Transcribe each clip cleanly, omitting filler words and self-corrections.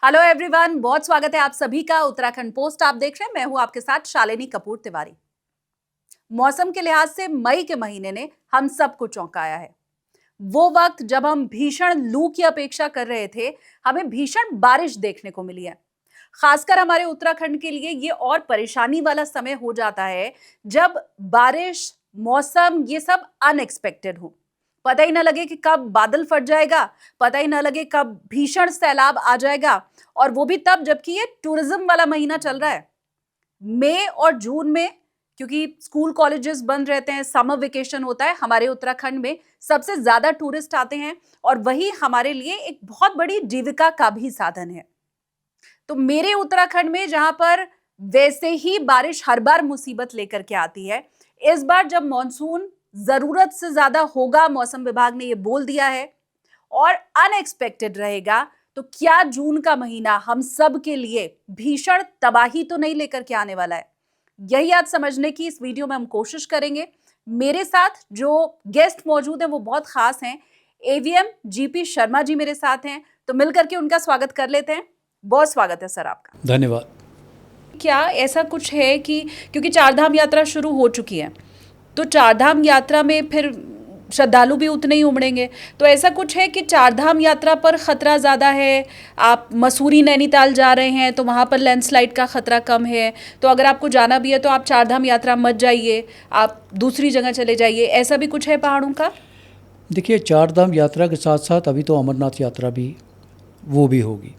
Hello everyone, बहुत स्वागत है आप सभी का। उत्तराखंड पोस्ट आप देख रहे हैं, मैं हूं आपके साथ शालिनी कपूर तिवारी। मौसम के लिहाज से मई के महीने ने हम सबको चौंकाया है। वो वक्त जब हम भीषण लू की अपेक्षा कर रहे थे, हमें भीषण बारिश देखने को मिली है। खासकर हमारे उत्तराखंड के लिए ये और परेशानी वाला समय हो जाता है जब बारिश, मौसम ये सब अनएक्सपेक्टेड हो। पता ही ना लगे कि कब बादल फट जाएगा, पता ही ना लगे कब भीषण सैलाब आ जाएगा, और वो भी तब जबकि ये टूरिज्म वाला महीना चल रहा है। मई और जून में क्योंकि स्कूल कॉलेजेस बंद रहते हैं, समर वेकेशन होता है, हमारे उत्तराखंड में सबसे ज्यादा टूरिस्ट आते हैं और वही हमारे लिए एक बहुत बड़ी जीविका का भी साधन है। तो मेरे उत्तराखंड में जहां पर वैसे ही बारिश हर बार मुसीबत लेकर के आती है, इस बार जब मॉनसून जरूरत से ज्यादा होगा, मौसम विभाग ने ये बोल दिया है, और अनएक्सपेक्टेड रहेगा, तो क्या जून का महीना हम सब के लिए भीषण तबाही तो नहीं लेकर के आने वाला है? यही आज समझने की इस वीडियो में हम कोशिश करेंगे। मेरे साथ जो गेस्ट मौजूद हैं वो बहुत खास हैं। एवीएम जीपी शर्मा जी मेरे साथ हैं, तो मिलकर के उनका स्वागत कर लेते हैं। बहुत स्वागत है सर आपका। धन्यवाद। क्या ऐसा कुछ है कि क्योंकि चारधाम यात्रा शुरू हो चुकी है, तो चारधाम यात्रा में फिर श्रद्धालु भी उतने ही उमड़ेंगे, तो ऐसा कुछ है कि चारधाम यात्रा पर खतरा ज़्यादा है? आप मसूरी नैनीताल जा रहे हैं तो वहाँ पर लैंडस्लाइड का खतरा कम है, तो अगर आपको जाना भी है तो आप चारधाम यात्रा मत जाइए, आप दूसरी जगह चले जाइए, ऐसा भी कुछ है पहाड़ों का? देखिए, चारधाम यात्रा के साथ साथ अभी तो अमरनाथ यात्रा भी होगी।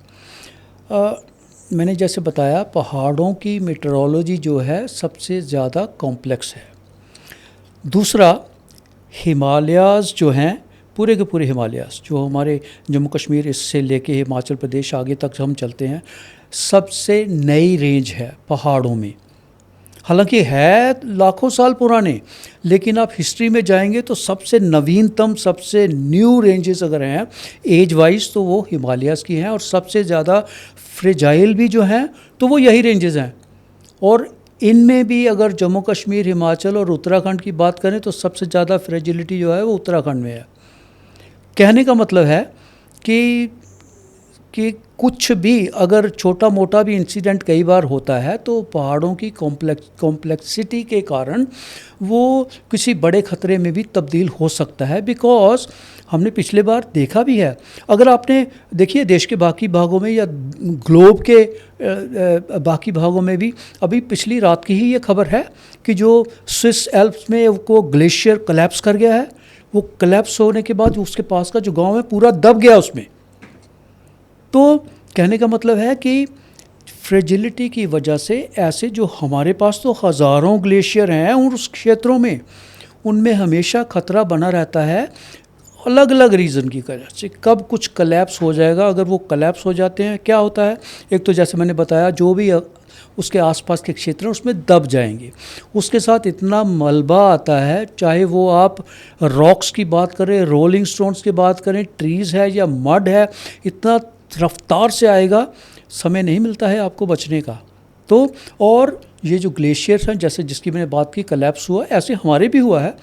मैंने जैसे बताया, पहाड़ों की मेट्रोलॉजी जो है सबसे ज़्यादा कॉम्प्लेक्स है। दूसरा, हिमालयाज़ जो हैं, पूरे के पूरे हिमालयाज़ जो हमारे जम्मू कश्मीर इससे लेके हिमाचल प्रदेश आगे तक हम चलते हैं, सबसे नई रेंज है पहाड़ों में। हालांकि है लाखों साल पुराने, लेकिन आप हिस्ट्री में जाएंगे तो सबसे नवीनतम, सबसे न्यू रेंजेस अगर हैं एज वाइज, तो वो हिमालयाज़ की हैं, और सबसे ज़्यादा फ्रेजाइल भी जो हैं तो वो यही रेंजेस हैं। और इनमें भी अगर जम्मू कश्मीर, हिमाचल और उत्तराखंड की बात करें तो सबसे ज़्यादा फ्रेजिलिटी जो है वो उत्तराखंड में है। कहने का मतलब है कि कुछ भी अगर छोटा मोटा भी इंसिडेंट कई बार होता है तो पहाड़ों की कॉम्प्लेक्सिटी के कारण वो किसी बड़े ख़तरे में भी तब्दील हो सकता है। बिकॉज हमने पिछले बार देखा भी है, अगर आपने देखिए देश के बाकी भागों में या ग्लोब के बाकी भागों में भी, अभी पिछली रात की ही ये खबर है कि जो स्विस एल्प्स में वो ग्लेशियर कोलैप्स कर गया है। वो कोलैप्स होने के बाद उसके पास का जो गाँव है पूरा दब गया उसमें। तो कहने का मतलब है कि फ्रेजिलिटी की वजह से ऐसे जो हमारे पास तो हज़ारों ग्लेशियर हैं उस क्षेत्रों में, उनमें हमेशा ख़तरा बना रहता है अलग अलग रीज़न की वजह से। कब कुछ कोलैप्स हो जाएगा, अगर वो कोलैप्स हो जाते हैं क्या होता है, एक तो जैसे मैंने बताया जो भी उसके आसपास के क्षेत्र हैं उसमें दब जाएंगे। उसके साथ इतना मलबा आता है, चाहे वो आप रॉक्स की बात करें, रोलिंग स्टोन्स की बात करें, ट्रीज़ है या मड है, इतना रफ्तार से आएगा, समय नहीं मिलता है आपको बचने का। तो और ये जो ग्लेशियर्स हैं, जैसे जिसकी मैंने बात की कोलैप्स हुआ, ऐसे हमारे भी हुआ है।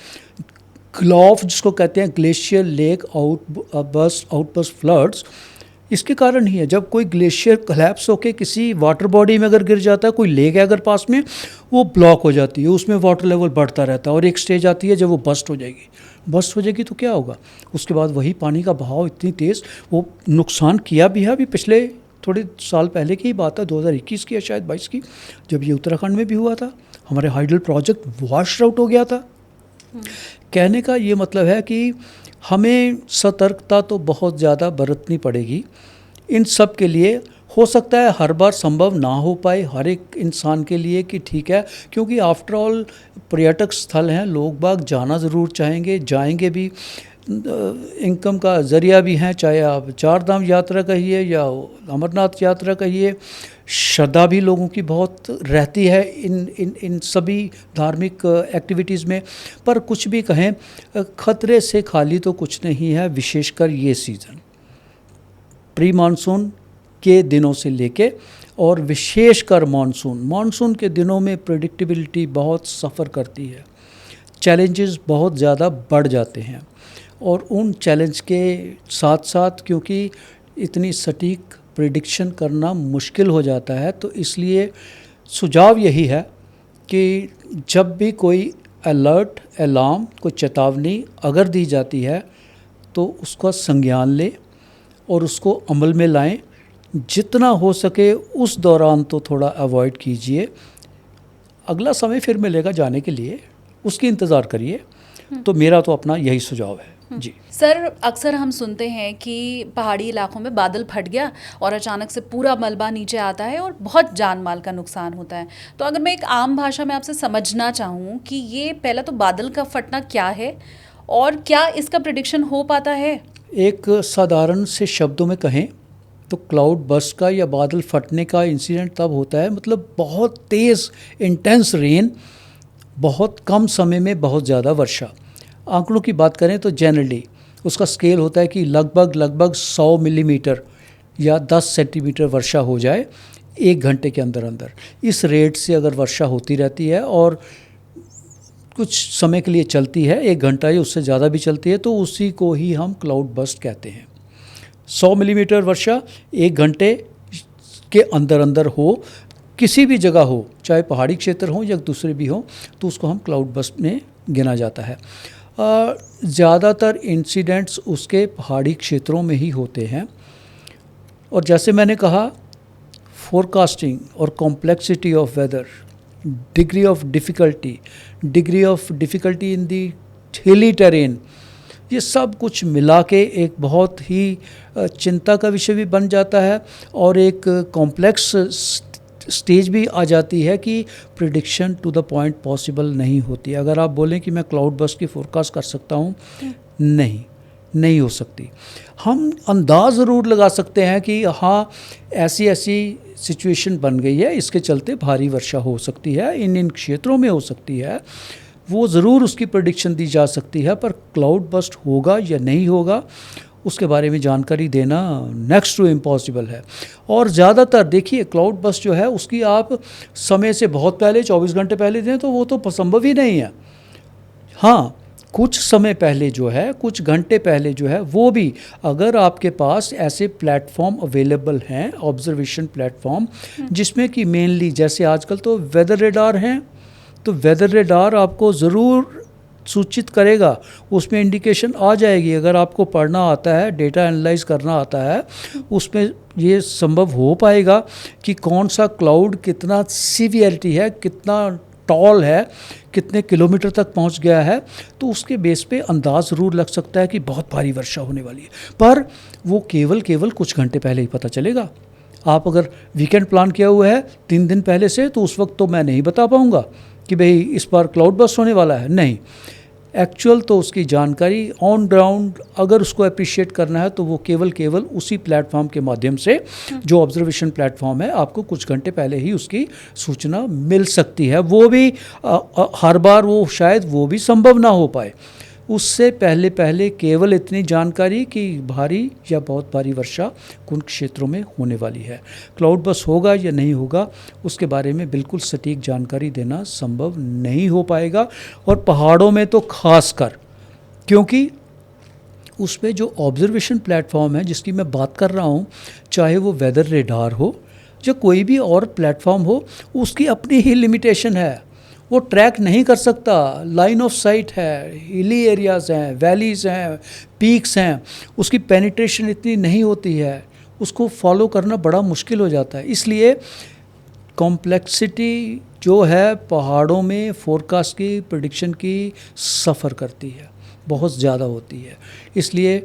ग्लॉफ जिसको कहते हैं, ग्लेशियर लेक आउटबर्स्ट फ्लड्स, इसके कारण ही है। जब कोई ग्लेशियर कोलैप्स होकर किसी वाटर बॉडी में अगर गिर जाता है, कोई लेक है अगर पास में, वो ब्लॉक हो जाती है, उसमें वाटर लेवल बढ़ता रहता है और एक स्टेज आती है जब वो बस्ट हो जाएगी तो क्या होगा, उसके बाद वही पानी का बहाव इतनी तेज़, वो नुकसान किया भी है। अभी पिछले थोड़े साल पहले की ही बात है, 2021 की या शायद 22 की, जब ये उत्तराखंड में भी हुआ था, हमारे हाइडल प्रोजेक्ट वॉश आउट हो गया था। कहने का ये मतलब है कि हमें सतर्कता तो बहुत ज़्यादा बरतनी पड़ेगी इन सब के लिए। हो सकता है हर बार संभव ना हो पाए हर एक इंसान के लिए कि ठीक है, क्योंकि आफ्टर ऑल पर्यटक स्थल हैं, लोग बाग जाना ज़रूर चाहेंगे, जाएंगे भी, इनकम का ज़रिया भी हैं, चाहे आप चारधाम यात्रा कहिए या अमरनाथ यात्रा कहिए। श्रद्धा भी लोगों की बहुत रहती है इन सभी धार्मिक एक्टिविटीज़ में। पर कुछ भी कहें, ख़तरे से खाली तो कुछ नहीं है, विशेषकर ये सीज़न प्री मानसून के दिनों से लेके, और विशेषकर मानसून के दिनों में प्रेडिक्टेबिलिटी बहुत सफ़र करती है, चैलेंजेस बहुत ज़्यादा बढ़ जाते हैं। और उन चैलेंज के साथ साथ, क्योंकि इतनी सटीक प्रिडिक्शन करना मुश्किल हो जाता है। तो इसलिए सुझाव यही है कि जब भी कोई अलर्ट, अलार्म, कोई चेतावनी अगर दी जाती है तो उसका संज्ञान लें और उसको अमल में लाएं। जितना हो सके उस दौरान तो थोड़ा अवॉइड कीजिए। अगला समय फिर मिलेगा जाने के लिए, उसकी इंतज़ार करिए। तो मेरा तो अपना यही सुझाव है जी। सर, अक्सर हम सुनते हैं कि पहाड़ी इलाकों में बादल फट गया और अचानक से पूरा मलबा नीचे आता है और बहुत जान माल का नुकसान होता है। तो अगर मैं एक आम भाषा में आपसे समझना चाहूँ कि ये पहला तो बादल का फटना क्या है और क्या इसका प्रिडिक्शन हो पाता है? एक साधारण से शब्दों में कहें तो क्लाउड बर्स्ट का या बादल फटने का इंसिडेंट तब होता है, मतलब बहुत तेज़ इंटेंस रेन, बहुत कम समय में बहुत ज़्यादा वर्षा। आंकड़ों की बात करें तो जनरली उसका स्केल होता है कि लगभग 100 मिलीमीटर या 10 सेंटीमीटर वर्षा हो जाए 1 घंटे के अंदर अंदर। इस रेट से अगर वर्षा होती रहती है और कुछ समय के लिए चलती है, 1 घंटा या उससे ज़्यादा भी चलती है, तो उसी को ही हम क्लाउड बर्स्ट कहते हैं। 100 मिलीमीटर वर्षा 1 घंटे के अंदर अंदर हो, किसी भी जगह हो, चाहे पहाड़ी क्षेत्र हो या दूसरे भी हो, तो उसको हम क्लाउड बर्स्ट में गिना जाता है। ज़्यादातर इंसिडेंट्स उसके पहाड़ी क्षेत्रों में ही होते हैं। और जैसे मैंने कहा, फोरकास्टिंग और complexity of weather, degree of difficulty in the hilly terrain, ये सब कुछ मिला के एक बहुत ही चिंता का विषय भी बन जाता है और एक कॉम्प्लेक्स स्टेज भी आ जाती है कि prediction to the point possible नहीं होती। अगर आप बोलें कि मैं क्लाउड बर्स्ट की फोरकास्ट कर सकता हूँ, नहीं हो सकती। हम अंदाज़ ज़रूर लगा सकते हैं कि हाँ, ऐसी सिचुएशन बन गई है, इसके चलते भारी वर्षा हो सकती है, इन क्षेत्रों में हो सकती है, वो ज़रूर उसकी प्रेडिक्शन दी जा सकती है। पर क्लाउड बर्स्ट होगा या नहीं होगा, उसके बारे में जानकारी देना नेक्स्ट टू इम्पॉसिबल है। और ज़्यादातर देखिए, क्लाउड बर्स्ट जो है उसकी आप समय से बहुत पहले 24 घंटे पहले दें तो वो तो संभव ही नहीं है। हाँ, कुछ समय पहले जो है, कुछ घंटे पहले जो है, वो भी अगर आपके पास ऐसे प्लेटफॉर्म अवेलेबल हैं, ऑब्जर्वेशन प्लेटफॉर्म, जिसमें कि मेनली जैसे आजकल तो वेदर रेडार हैं, तो वेदर रेडार आपको ज़रूर सूचित करेगा, उसमें इंडिकेशन आ जाएगी। अगर आपको पढ़ना आता है, डेटा एनालाइज करना आता है, उसमें ये संभव हो पाएगा कि कौन सा क्लाउड कितना सीवियरिटी है, कितना टॉल है, कितने किलोमीटर तक पहुंच गया है, तो उसके बेस पे अंदाज़ ज़रूर लग सकता है कि बहुत भारी वर्षा होने वाली है। पर वो केवल कुछ घंटे पहले ही पता चलेगा। आप अगर वीकेंड प्लान किया हुआ है 3 दिन पहले से, तो उस वक्त तो मैं नहीं बता पाऊँगा कि भाई इस बार क्लाउड बर्स्ट होने वाला है। नहीं, एक्चुअल तो उसकी जानकारी ऑन ग्राउंड अगर उसको अप्रिशिएट करना है तो वो केवल उसी प्लेटफॉर्म के माध्यम से, जो ऑब्जर्वेशन प्लेटफॉर्म है, आपको कुछ घंटे पहले ही उसकी सूचना मिल सकती है। वो भी हर बार वो शायद वो भी संभव ना हो पाए। उससे पहले केवल इतनी जानकारी कि भारी या बहुत भारी वर्षा कुछ क्षेत्रों में होने वाली है। क्लाउड बर्स्ट होगा या नहीं होगा, उसके बारे में बिल्कुल सटीक जानकारी देना संभव नहीं हो पाएगा। और पहाड़ों में तो खास कर, क्योंकि उस पे जो ऑब्जर्वेशन प्लेटफॉर्म है जिसकी मैं बात कर रहा हूँ, चाहे वो वेदर रेडार हो या कोई भी और प्लेटफॉर्म हो, उसकी अपनी ही लिमिटेशन है। वो ट्रैक नहीं कर सकता। लाइन ऑफ साइट है, हिली एरियाज़ हैं, वैलीज़ हैं, पीक्स हैं, उसकी पेनिट्रेशन इतनी नहीं होती है, उसको फॉलो करना बड़ा मुश्किल हो जाता है। इसलिए कॉम्प्लेक्सिटी जो है पहाड़ों में फोरकास्ट की, प्रेडिक्शन की सफ़र करती है, बहुत ज़्यादा होती है। इसलिए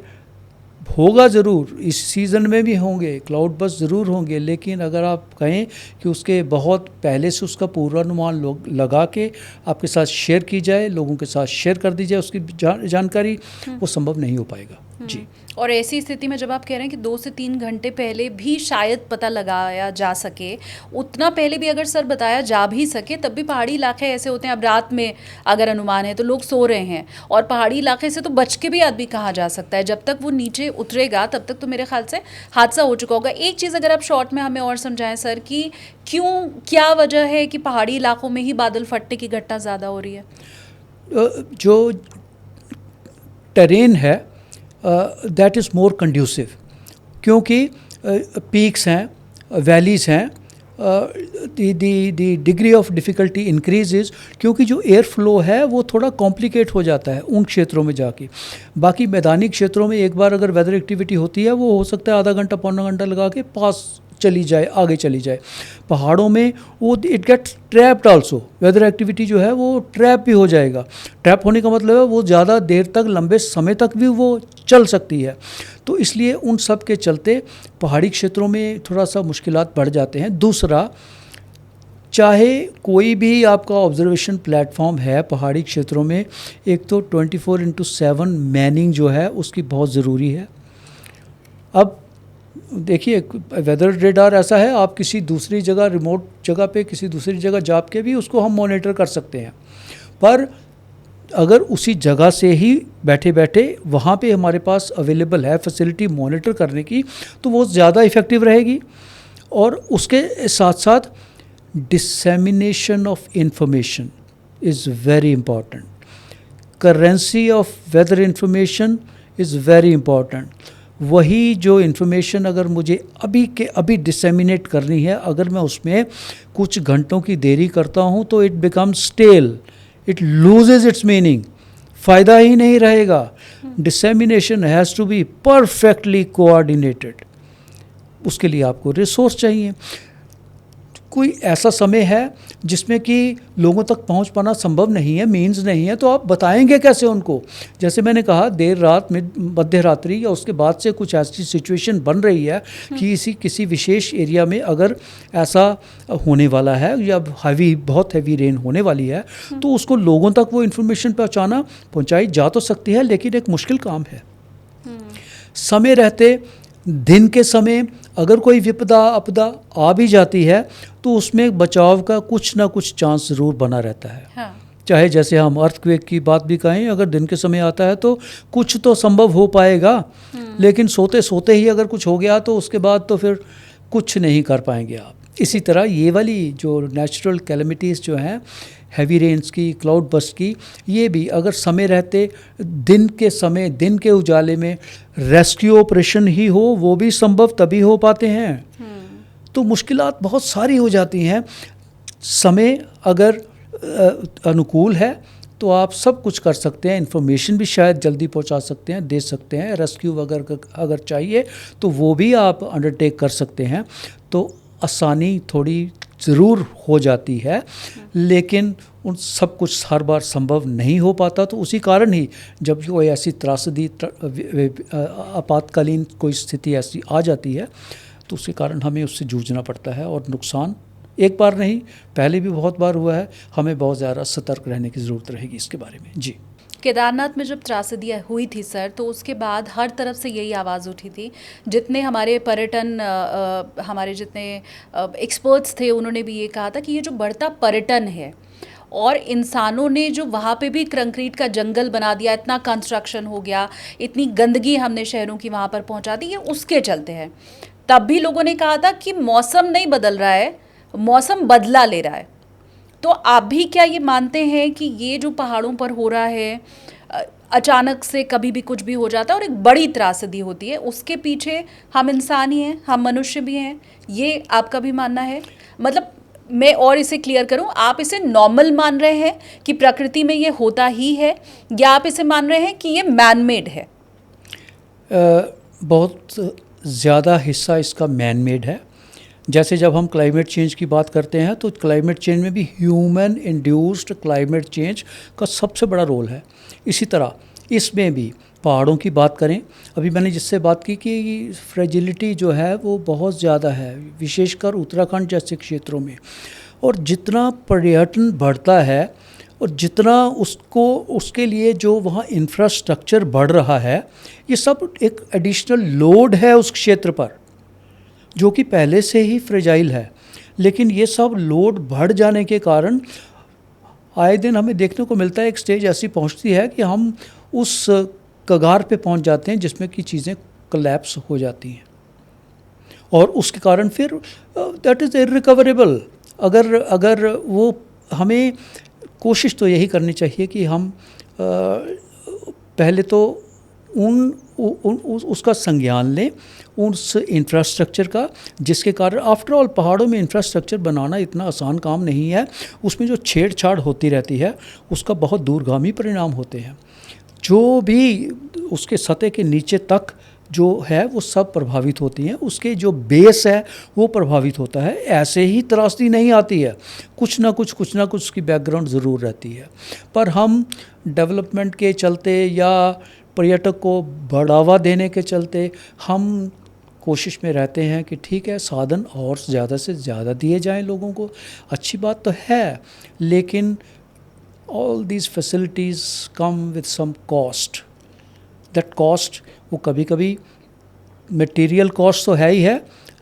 होगा ज़रूर, इस सीज़न में भी होंगे क्लाउड बर्स्ट ज़रूर होंगे, लेकिन अगर आप कहें कि उसके बहुत पहले से उसका पूर्वानुमान लगा के आपके साथ शेयर की जाए, लोगों के साथ शेयर कर दी जाए उसकी जानकारी, वो संभव नहीं हो पाएगा जी। और ऐसी स्थिति में जब आप कह रहे हैं कि 2 से 3 घंटे पहले भी शायद पता लगाया जा सके, उतना पहले भी अगर सर बताया जा भी सके, तब भी पहाड़ी इलाके ऐसे होते हैं, अब रात में अगर अनुमान है तो लोग सो रहे हैं, और पहाड़ी इलाके से तो बच के भी आदमी कहा जा सकता है। जब तक वो नीचे उतरेगा तब तक तो मेरे ख्याल से हादसा हो चुका होगा। एक चीज़ अगर आप शॉर्ट में हमें और समझाएं सर कि क्या वजह है कि पहाड़ी इलाकों में ही बादल फटने की घटना ज़्यादा हो रही है? जो टेरेन है दैट इज़ मोर कंड्यूसिव, क्योंकि पीक्स हैं, वैलीज़ हैं, the degree of difficulty increases, क्योंकि जो एयर फ्लो है वो थोड़ा कॉम्प्लिकेट हो जाता है उन क्षेत्रों में जाके। बाकी मैदानी क्षेत्रों में एक बार अगर वेदर एक्टिविटी होती है वो हो सकता है आधा घंटा पौना घंटा लगा के पास चली जाए, आगे चली जाए। पहाड़ों में वो it gets trapped also, weather activity जो है वो ट्रैप भी हो जाएगा। ट्रैप होने का मतलब है वो ज़्यादा देर तक, लंबे समय तक भी वो चल सकती है। तो इसलिए उन सब के चलते पहाड़ी क्षेत्रों में थोड़ा सा मुश्किलात बढ़ जाते हैं। दूसरा, चाहे कोई भी आपका ऑब्जर्वेशन प्लेटफॉर्म है पहाड़ी क्षेत्रों में, एक तो 24/7 मैनिंग जो है उसकी बहुत ज़रूरी है। अब देखिए, वेदर रेडार ऐसा है, आप किसी दूसरी जगह, रिमोट जगह पे किसी दूसरी जगह जा के भी उसको हम मॉनिटर कर सकते हैं, पर अगर उसी जगह से ही बैठे बैठे वहाँ पे हमारे पास अवेलेबल है फैसिलिटी मॉनिटर करने की, तो वो ज़्यादा इफ़ेक्टिव रहेगी। और उसके साथ साथ dissemination of information is very important. Currency of weather information is very important. वही जो इन्फॉर्मेशन अगर मुझे अभी के अभी डिसेमिनेट करनी है, अगर मैं उसमें कुछ घंटों की देरी करता हूँ तो it becomes stale, it loses its meaning, फ़ायदा ही नहीं रहेगा। Dissemination has to be perfectly coordinated. उसके लिए आपको रिसोर्स चाहिए। कोई ऐसा समय है जिसमें कि लोगों तक पहुंच पाना संभव नहीं है, मीन्स नहीं है, तो आप बताएंगे कैसे उनको? जैसे मैंने कहा, देर रात में, मध्य रात्रि या उसके बाद से कुछ ऐसी सिचुएशन बन रही है कि किसी विशेष एरिया में अगर ऐसा होने वाला है या बहुत हैवी रेन होने वाली है, तो उसको लोगों तक वो इन्फॉर्मेशन पहुंचाई जा तो सकती है, लेकिन एक मुश्किल काम है। समय रहते, दिन के समय अगर कोई विपदा आपदा आ भी जाती है तो उसमें बचाव का कुछ ना कुछ चांस ज़रूर बना रहता है। हाँ। चाहे जैसे हम अर्थक्वेक की बात भी कहें, अगर दिन के समय आता है तो कुछ तो संभव हो पाएगा, लेकिन सोते सोते ही अगर कुछ हो गया तो उसके बाद तो फिर कुछ नहीं कर पाएंगे आप। इसी तरह ये वाली जो नेचुरल कैलेमिटीज़ जो हैं, हैवी रेन्स की, क्लाउड बस्ट की, ये भी अगर समय रहते, दिन के समय, दिन के उजाले में रेस्क्यू ऑपरेशन ही हो, वो भी संभव तभी हो पाते हैं। तो मुश्किलात बहुत सारी हो जाती हैं। समय अगर अनुकूल है तो आप सब कुछ कर सकते हैं, इन्फॉर्मेशन भी शायद जल्दी पहुंचा सकते हैं, दे सकते हैं, रेस्क्यू अगर चाहिए तो वो भी आप अंडरटेक कर सकते हैं। तो आसानी थोड़ी ज़रूर हो जाती है, लेकिन उन सब कुछ हर बार संभव नहीं हो पाता। तो उसी कारण ही जब कोई ऐसी त्रासदी, आपातकालीन कोई स्थिति ऐसी आ जाती है, तो उसके कारण हमें उससे जूझना पड़ता है। और नुकसान एक बार नहीं, पहले भी बहुत बार हुआ है। हमें बहुत ज़्यादा सतर्क रहने की ज़रूरत रहेगी इसके बारे में। जी। केदारनाथ में जब त्रासदी हुई थी सर, तो उसके बाद हर तरफ से यही आवाज़ उठी थी। जितने हमारे पर्यटन, हमारे जितने एक्सपर्ट्स थे, उन्होंने भी ये कहा था कि ये जो बढ़ता पर्यटन है और इंसानों ने जो वहाँ पे भी कंक्रीट का जंगल बना दिया, इतना कंस्ट्रक्शन हो गया, इतनी गंदगी हमने शहरों की वहाँ पर पहुँचा दी, ये उसके चलते है। तब भी लोगों ने कहा था कि मौसम नहीं बदल रहा है, मौसम बदला ले रहा है। तो आप भी क्या ये मानते हैं कि ये जो पहाड़ों पर हो रहा है, अचानक से कभी भी कुछ भी हो जाता है और एक बड़ी त्रासदी होती है, उसके पीछे हम इंसान ही हैं, हम मनुष्य भी हैं, ये आपका भी मानना है? मतलब मैं और इसे क्लियर करूं, आप इसे नॉर्मल मान रहे हैं कि प्रकृति में ये होता ही है, या आप इसे मान रहे हैं कि ये मैन मेड है? बहुत ज़्यादा हिस्सा इसका मैन मेड है। जैसे जब हम क्लाइमेट चेंज की बात करते हैं तो क्लाइमेट चेंज में भी ह्यूमन इंड्यूस्ड क्लाइमेट चेंज का सबसे बड़ा रोल है। इसी तरह इसमें भी पहाड़ों की बात करें, अभी मैंने जिससे बात की कि फ्रेजिलिटी जो है वो बहुत ज़्यादा है, विशेषकर उत्तराखंड जैसे क्षेत्रों में। और जितना पर्यटन बढ़ता है और जितना उसके लिए जो वहाँ इंफ्रास्ट्रक्चर बढ़ रहा है, ये सब एक एडिशनल लोड है उस क्षेत्र पर, जो कि पहले से ही फ्रेजाइल है। लेकिन ये सब लोड बढ़ जाने के कारण आए दिन हमें देखने को मिलता है, एक स्टेज ऐसी पहुंचती है कि हम उस कगार पे पहुंच जाते हैं जिसमें कि चीज़ें कोलैप्स हो जाती हैं, और उसके कारण फिर दैट इज़ इररिकवरेबल। अगर वो, हमें कोशिश तो यही करनी चाहिए कि हम पहले तो उसका संज्ञान लें उस इंफ्रास्ट्रक्चर का, जिसके कारण आफ्टर ऑल पहाड़ों में इंफ्रास्ट्रक्चर बनाना इतना आसान काम नहीं है। उसमें जो छेड़छाड़ होती रहती है उसका बहुत दूरगामी परिणाम होते हैं। जो भी उसके सतह के नीचे तक जो है वो सब प्रभावित होती हैं, उसके जो बेस है वो प्रभावित होता है। ऐसे ही त्रासदी नहीं आती है, कुछ ना कुछ उसकी बैकग्राउंड ज़रूर रहती है। पर हम डेवलपमेंट के चलते या पर्यटक को बढ़ावा देने के चलते हम कोशिश में रहते हैं कि ठीक है, साधन और ज़्यादा से ज़्यादा दिए जाएं लोगों को, अच्छी बात तो है, लेकिन all these facilities come with some cost. That cost वो कभी कभी मटेरियल कॉस्ट तो है ही है,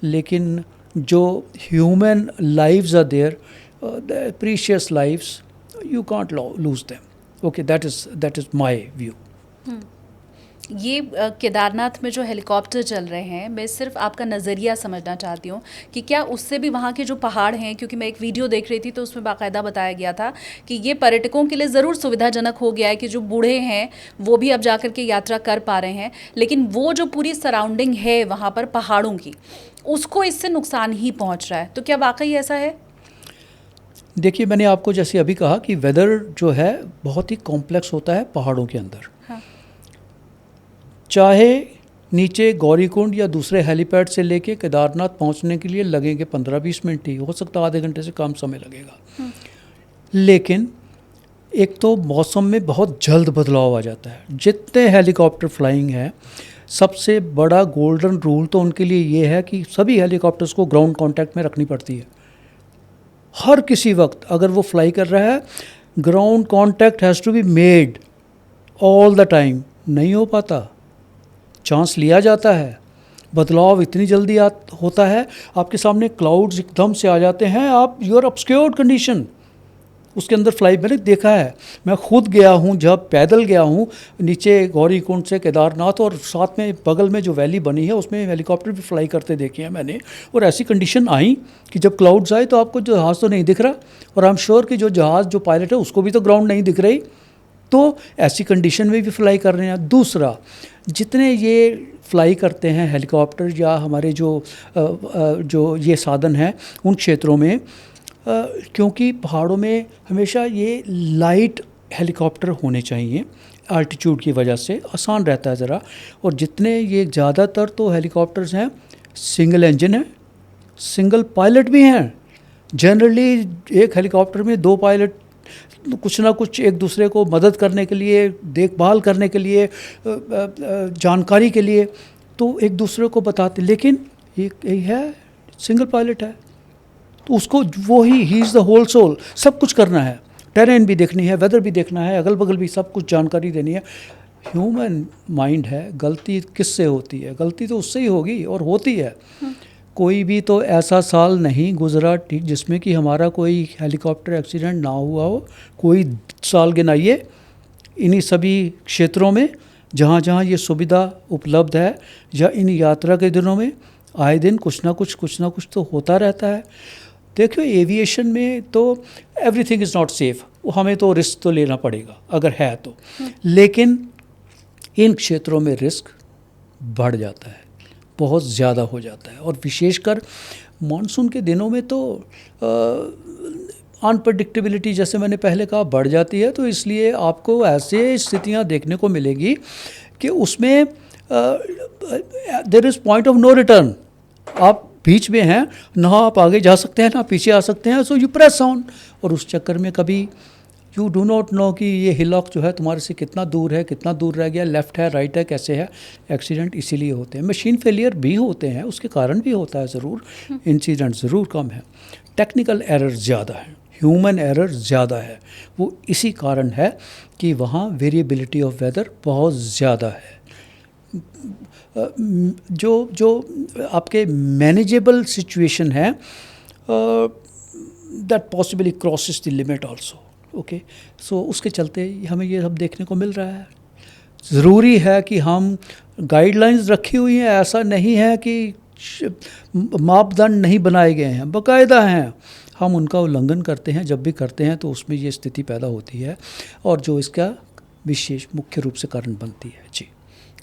लेकिन जो human lives are there, precious lives, you can't lose them. Okay, that is my view. ये केदारनाथ में जो हेलीकॉप्टर चल रहे हैं, मैं सिर्फ आपका नज़रिया समझना चाहती हूँ कि क्या उससे भी वहाँ के जो पहाड़ हैं, क्योंकि मैं एक वीडियो देख रही थी तो उसमें बाकायदा बताया गया था कि ये पर्यटकों के लिए ज़रूर सुविधाजनक हो गया है कि जो बूढ़े हैं वो भी अब जाकर के यात्रा कर पा रहे हैं, लेकिन वो जो पूरी सराउंडिंग है वहाँ पर पहाड़ों की, उसको इससे नुकसान ही पहुँच रहा है। तो क्या वाकई ऐसा है? देखिए, मैंने आपको जैसे अभी कहा कि वेदर जो है बहुत ही कॉम्प्लेक्स होता है पहाड़ों के अंदर। हाँ। चाहे नीचे गौरीकुंड या दूसरे हेलीपैड से लेके केदारनाथ पहुंचने के लिए लगेंगे 15-20 मिनट ही, हो सकता है आधे घंटे से कम समय लगेगा। लेकिन एक तो मौसम में बहुत जल्द बदलाव आ जाता है। जितने हेलीकॉप्टर फ्लाइंग है, सबसे बड़ा गोल्डन रूल तो उनके लिए ये है कि सभी हेलीकॉप्टर्स को ग्राउंड कांटेक्ट में रखनी पड़ती है। हर किसी वक्त अगर वो फ्लाई कर रहा है, ground contact has to be made all the time. नहीं हो पाता, चांस लिया जाता है, बदलाव इतनी जल्दी होता है, आपके सामने क्लाउड्स एकदम से आ जाते हैं, आप यू आर ऑब्सक्योर्ड कंडीशन उसके अंदर फ्लाई। मैंने देखा है, मैं खुद गया हूँ, जब पैदल गया हूँ नीचे गौरीकुंड से केदारनाथ, और साथ में बगल में जो वैली बनी है उसमें हेलीकॉप्टर भी फ्लाई करते देखे हैं मैंने। और ऐसी कंडीशन आई कि जब क्लाउड्स आए तो आपको जहाज़ तो नहीं दिख रहा, और आई एम श्योर कि जो जहाज़ जो पायलट है उसको भी तो ग्राउंड नहीं दिख रही। तो ऐसी कंडीशन में भी फ्लाई कर रहे हैं। दूसरा, जितने ये फ्लाई करते हैं हेलीकॉप्टर या हमारे जो ये साधन हैं उन क्षेत्रों में, क्योंकि पहाड़ों में हमेशा ये लाइट हेलीकॉप्टर होने चाहिए, आल्टीट्यूड की वजह से आसान रहता है ज़रा। और जितने ये ज़्यादातर तो हेलीकॉप्टर्स हैं सिंगल इंजन है, सिंगल पायलट भी हैं। जनरली एक हेलीकॉप्टर में 2 पायलट कुछ ना कुछ एक दूसरे को मदद करने के लिए, देखभाल करने के लिए, जानकारी के लिए तो एक दूसरे को बताते, लेकिन यही है सिंगल पायलट है तो उसको वो ही इज़ द होल सोल, सब कुछ करना है, टेरेन भी देखनी है, वेदर भी देखना है, अगल बगल भी सब कुछ जानकारी देनी है। ह्यूमन माइंड है, गलती किससे होती है? गलती तो उससे ही होगी और होती है। कोई भी तो ऐसा साल नहीं गुजरा ठीक जिसमें कि हमारा कोई हेलीकॉप्टर एक्सीडेंट ना हुआ हो। कोई साल गिनाइए इन्हीं सभी क्षेत्रों में जहाँ जहाँ ये सुविधा उपलब्ध है, या इन यात्रा के दिनों में आए दिन कुछ ना कुछ तो होता रहता है। देखिए, एविएशन में तो एवरीथिंग इज़ नॉट सेफ, हमें तो रिस्क तो लेना पड़ेगा अगर है तो, लेकिन इन क्षेत्रों में रिस्क बढ़ जाता है, बहुत ज़्यादा हो जाता है। और विशेषकर मानसून के दिनों में तो अनप्रडिक्टेबिलिटी, जैसे मैंने पहले कहा, बढ़ जाती है। तो इसलिए आपको ऐसे स्थितियां देखने को मिलेगी कि उसमें there is point of no return. आप बीच में हैं, ना आप आगे जा सकते हैं ना पीछे आ सकते हैं, सो यू प्रेस ऑन। और उस चक्कर में कभी यू डू नॉट नो कि ये हिलॉक जो है तुम्हारे से कितना दूर है, कितना दूर रह गया, लेफ़्ट है राइट है कैसे है। एक्सीडेंट इसीलिए होते हैं। मशीन फेलियर भी होते हैं, उसके कारण भी होता है ज़रूर, इंसिडेंट ज़रूर कम है। टेक्निकल एरर ज़्यादा है, ह्यूमन एरर ज़्यादा है। वो इसी कारण है कि वहाँ वेरिएबिलिटी ऑफ वेदर बहुत ज़्यादा है। जो आपके मैनेजेबल सिचुएशन है, that possibly crosses the limit also. Okay, so उसके चलते हमें ये सब देखने को मिल रहा है। ज़रूरी है कि हम गाइडलाइंस रखी हुई हैं, ऐसा नहीं है कि मापदंड नहीं बनाए गए हैं, बाकायदा हैं, हम उनका उल्लंघन करते हैं। जब भी करते हैं तो उसमें ये स्थिति पैदा होती है, और जो इसका विशेष मुख्य रूप से कारण बनती है। जी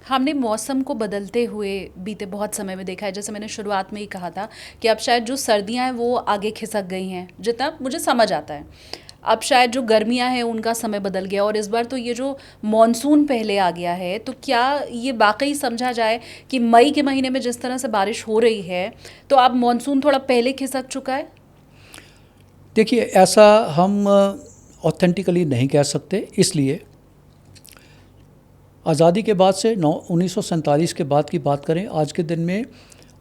हमने मौसम को बदलते हुए बीते बहुत समय में देखा है, जैसे मैंने शुरुआत में ही कहा था कि अब शायद जो सर्दियां हैं वो आगे खिसक गई हैं, जितना मुझे समझ आता है। अब शायद जो गर्मियां हैं उनका समय बदल गया, और इस बार तो ये जो मॉनसून पहले आ गया है, तो क्या ये वाकई समझा जाए कि मई के महीने में जिस तरह से बारिश हो रही है तो अब मॉनसून थोड़ा पहले खिसक चुका है? देखिए, ऐसा हम ऑथेंटिकली नहीं कह सकते, इसलिए आज़ादी के बाद से 1947 के बाद की बात करें, आज के दिन में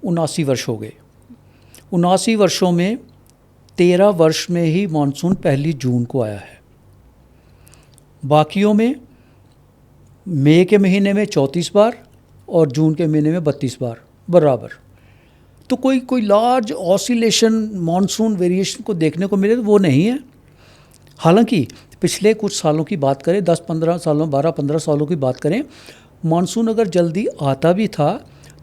79 वर्ष हो गए। 79 वर्षों में 13 वर्ष में ही मानसून 1 जून को आया है। बाकियों में मई के महीने में 34 बार और जून के महीने में 32 बार बराबर। तो कोई लार्ज ऑसिलेशन मानसून वेरिएशन को देखने को मिले तो वो नहीं है। हालांकि पिछले कुछ सालों की बात करें, 10-15 सालों 12-15 सालों की बात करें, मानसून अगर जल्दी आता भी था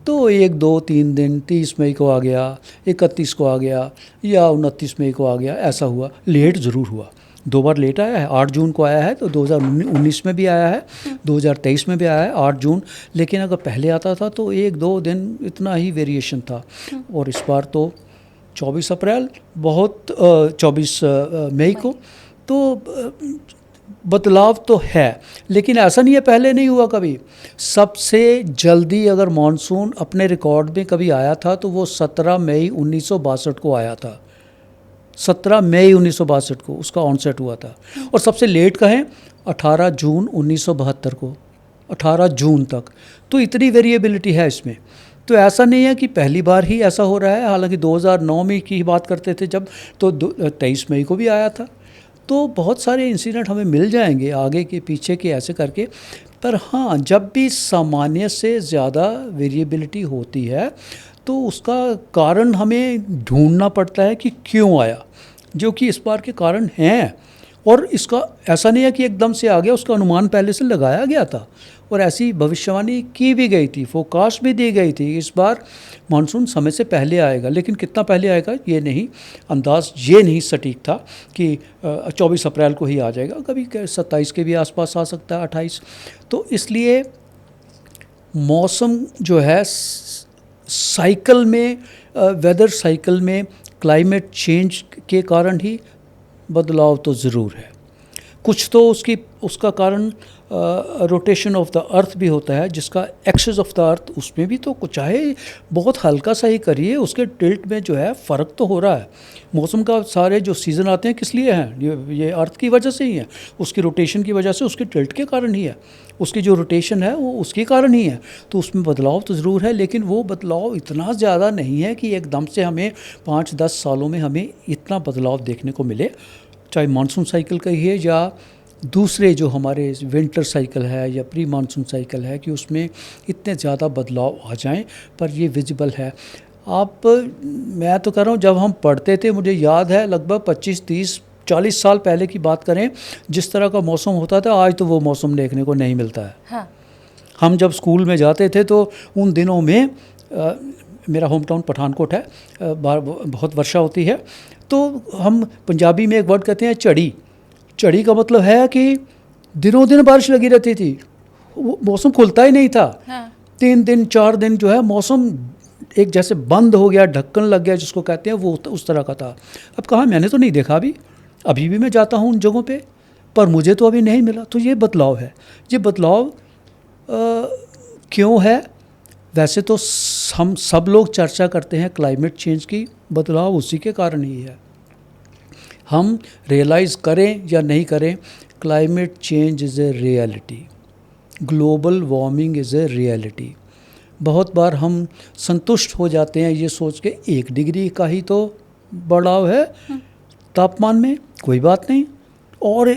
तो 1-2-3 दिन 30 मई को आ गया, 31 को आ गया या 29 मई को आ गया, ऐसा हुआ। लेट ज़रूर हुआ, 2 बार लेट आया है। 8 जून को आया है तो 2019 में भी आया है, 2023 में भी आया है 8 जून। लेकिन अगर पहले आता था तो 1-2 दिन इतना ही वेरिएशन था। और इस बार तो 24 अप्रैल बहुत 24 मई को तो बदलाव तो है, लेकिन ऐसा नहीं है पहले नहीं हुआ कभी। सबसे जल्दी अगर मानसून अपने रिकॉर्ड में कभी आया था तो वो 17 मई 1962 को आया था। 17 मई 1962 को उसका ऑनसेट हुआ था। और सबसे लेट कहें 18 जून 1972 को, 18 जून तक। तो इतनी वेरिएबिलिटी है इसमें। तो ऐसा नहीं है कि पहली बार ही ऐसा हो रहा है। हालांकि 2009 में की बात करते थे जब, तो 23 मई को भी आया था। तो बहुत सारे इंसिडेंट हमें मिल जाएंगे आगे के पीछे के ऐसे करके। पर हाँ, जब भी सामान्य से ज़्यादा वेरिएबिलिटी होती है तो उसका कारण हमें ढूंढना पड़ता है कि क्यों आया, जो कि इस बार के कारण हैं। और इसका ऐसा नहीं है कि एकदम से आ गया, उसका अनुमान पहले से लगाया गया था और ऐसी भविष्यवाणी की भी गई थी, फोरकास्ट भी दी गई थी। इस बार मानसून समय से पहले आएगा, लेकिन कितना पहले आएगा ये नहीं, अंदाज़ ये नहीं सटीक था कि 24 अप्रैल को ही आ जाएगा, कभी 27 के भी आसपास आ सकता है, 28। तो इसलिए मौसम जो है साइकिल में, वेदर साइकिल में क्लाइमेट चेंज के कारण ही बदलाव तो ज़रूर है। कुछ तो उसका कारण रोटेशन ऑफ द अर्थ भी होता है, जिसका एक्सेस ऑफ द अर्थ, उसमें भी तो कुछ चाहे बहुत हल्का सा ही करिए, उसके टिल्ट में जो है फ़र्क तो हो रहा है। मौसम का सारे जो सीज़न आते हैं किस लिए हैं? ये अर्थ की वजह से ही है, उसकी रोटेशन की वजह से, उसके टिल्ट के कारण ही है, उसकी जो रोटेशन है वो उसके कारण ही है। तो उसमें बदलाव तो ज़रूर है, लेकिन वो बदलाव इतना ज़्यादा नहीं है कि एकदम से हमें 5-10 सालों में हमें इतना बदलाव देखने को मिले। चाहे मानसून साइकिल कहिए या दूसरे जो हमारे विंटर साइकिल है या प्री मानसून साइकिल है, कि उसमें इतने ज़्यादा बदलाव आ जाएं, पर ये विजिबल है। मैं तो कह रहा हूँ, जब हम पढ़ते थे, मुझे याद है लगभग 25-30-40 साल पहले की बात करें, जिस तरह का मौसम होता था, आज तो वो मौसम देखने को नहीं मिलता है। हाँ। हम जब स्कूल में जाते थे तो उन दिनों में मेरा होम टाउन पठानकोट है, बहुत वर्षा होती है, तो हम पंजाबी में एक वर्ड कहते हैं चढ़ी। चढ़ी का मतलब है कि दिनों दिन बारिश लगी रहती थी, मौसम खुलता ही नहीं था। हाँ। 3 दिन 4 दिन जो है मौसम एक जैसे बंद हो गया, ढक्कन लग गया जिसको कहते हैं, वो उस तरह का था। अब कहाँ, मैंने तो नहीं देखा अभी भी मैं जाता हूँ उन जगहों पे, पर मुझे तो अभी नहीं मिला। तो ये बदलाव है। ये बदलाव क्यों है? वैसे तो हम सब लोग चर्चा करते हैं क्लाइमेट चेंज की, बदलाव उसी के कारण ही है। हम रियलाइज़ करें या नहीं करें, climate change is a reality, global warming is a reality. बहुत बार हम संतुष्ट हो जाते हैं ये सोच के 1 डिग्री का ही तो बढ़ाव है तापमान में, कोई बात नहीं, और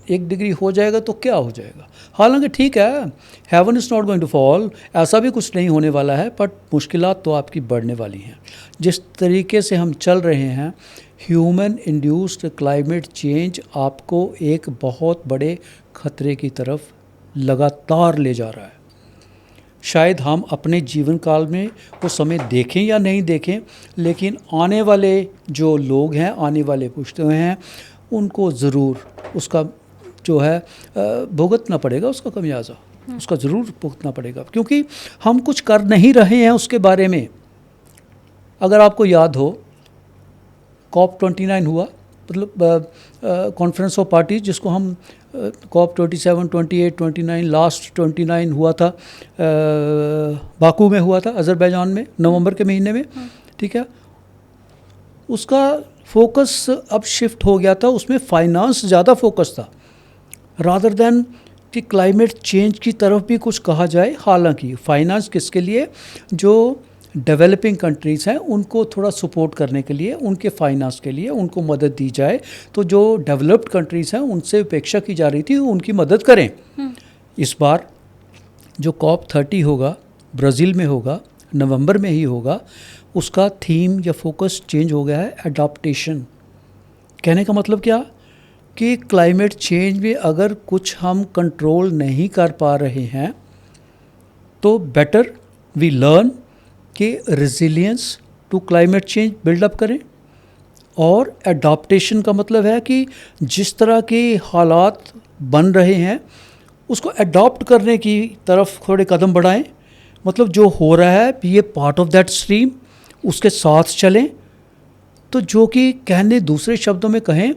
1 डिग्री हो जाएगा तो क्या हो जाएगा। हालांकि ठीक है, heaven is not going to fall, ऐसा भी कुछ नहीं होने वाला है, बट मुश्किलात तो आपकी बढ़ने वाली हैं। जिस तरीके से हम चल रहे हैं, ह्यूमन इंड्यूस्ड क्लाइमेट चेंज आपको एक बहुत बड़े खतरे की तरफ लगातार ले जा रहा है। शायद हम अपने जीवन काल में वो समय देखें या नहीं देखें, लेकिन आने वाले जो लोग हैं, आने वाले पुश्तें हैं, उनको ज़रूर उसका जो है भुगतना पड़ेगा, उसका खमियाजा। उसका ज़रूर भुगतना पड़ेगा, क्योंकि हम कुछ कर नहीं रहे हैं उसके बारे में। अगर आपको याद हो, COP29 हुआ, मतलब कॉन्फ्रेंस ऑफ पार्टीज, जिसको हम COP27, 28, 29, लास्ट 29 हुआ था, बाकू में हुआ था, अज़रबैजान में, नवंबर के महीने में, ठीक है। उसका फोकस अब शिफ्ट हो गया था, उसमें फाइनेंस ज़्यादा फोकस था रादर देन कि क्लाइमेट चेंज की तरफ भी कुछ कहा जाए। हालांकि फाइनेंस किसके लिए, जो डेवलपिंग कंट्रीज़ हैं उनको थोड़ा सपोर्ट करने के लिए, उनके फाइनेंस के लिए उनको मदद दी जाए। तो जो डेवलप्ड कंट्रीज़ हैं उनसे अपेक्षा की जा रही थी उनकी मदद करें। इस बार जो COP30 होगा, ब्राज़ील में होगा, नवंबर में ही होगा, उसका थीम या फोकस चेंज हो गया है, एडाप्टेशन। कहने का मतलब क्या कि क्लाइमेट चेंज में अगर कुछ हम कंट्रोल नहीं कर पा रहे हैं तो बेटर वी लर्न कि resilience to climate change buildup करें। और एडाप्टेशन का मतलब है कि जिस तरह के हालात बन रहे हैं उसको एडॉप्ट करने की तरफ थोड़े कदम बढ़ाएं। मतलब जो हो रहा है ये पार्ट ऑफ दैट स्ट्रीम, उसके साथ चलें। तो जो कि कहने दूसरे शब्दों में कहें